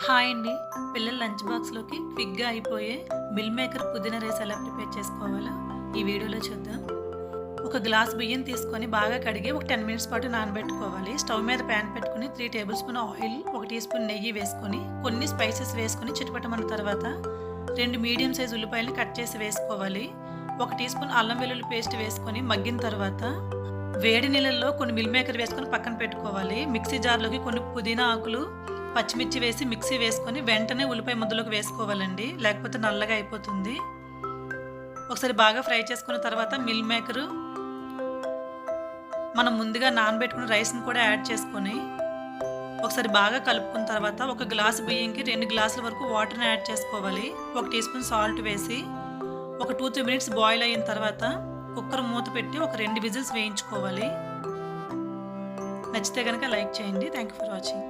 Hi అండి. పిల్లల lunch బాక్స్‌లోకి క్విక్‌గా అయిపోయే మిల్ మేకర్ పుదీనా రైస్ ఎలా ప్రిపేర్ చేసుకోవాలో ఈ వీడియోలో చూద్దాం. ఒక గ్లాస్ బియ్యం తీసుకొని బాగా కడిగి ఒక 10 మినిట్స్ పాటు నానబెట్టుకోవాలి. స్టవ్ మీద ప్యాన్ పెట్టుకొని 3 tablespoon oil, 1 teaspoon నెయ్యి వేసుకొని కొన్ని స్పైసెస్ వేసుకొని చిటపటమన్న తర్వాత 2 మీడియం సైజ్ ఉల్లిపాయలని కట్ చేసి వేసుకోవాలి. 1 టీ స్పూన్ అల్లం వెల్లుల్లి పేస్ట్ వేసుకొని మగ్గిన తర్వాత వేడి నీళ్ళల్లో కొన్ని మిల్ మేకర్ వేసుకొని పక్కన పెట్టుకోవాలి. మిక్సీ జార్‌లోకి కొన్ని పుదీనా ఆకులు, పచ్చిమిర్చి వేసి మిక్సీ వేసుకొని వెంటనే ఉల్లిపాయ ముద్దలోకి వేసుకోవాలండి. లేకపోతే నల్లగా అయిపోతుంది. ఒకసారి బాగా ఫ్రై చేసుకున్న తర్వాత మిల్ మేకరు మనం ముందుగా నానబెట్టుకున్న రైస్‌ని కూడా యాడ్ చేసుకొని ఒకసారి బాగా కలుపుకున్న తర్వాత ఒక గ్లాసు బియ్యంకి 2 గ్లాసుల వరకు వాటర్‌ని యాడ్ చేసుకోవాలి. 1 టీ స్పూన్ సాల్ట్ వేసి ఒక 2-3 మినిట్స్ బాయిల్ అయిన తర్వాత కుక్కర్ మూత పెట్టి ఒక 2 విజిల్స్ వేయించుకోవాలి. నచ్చితే గనక లైక్ చేయండి. Thank you for watching.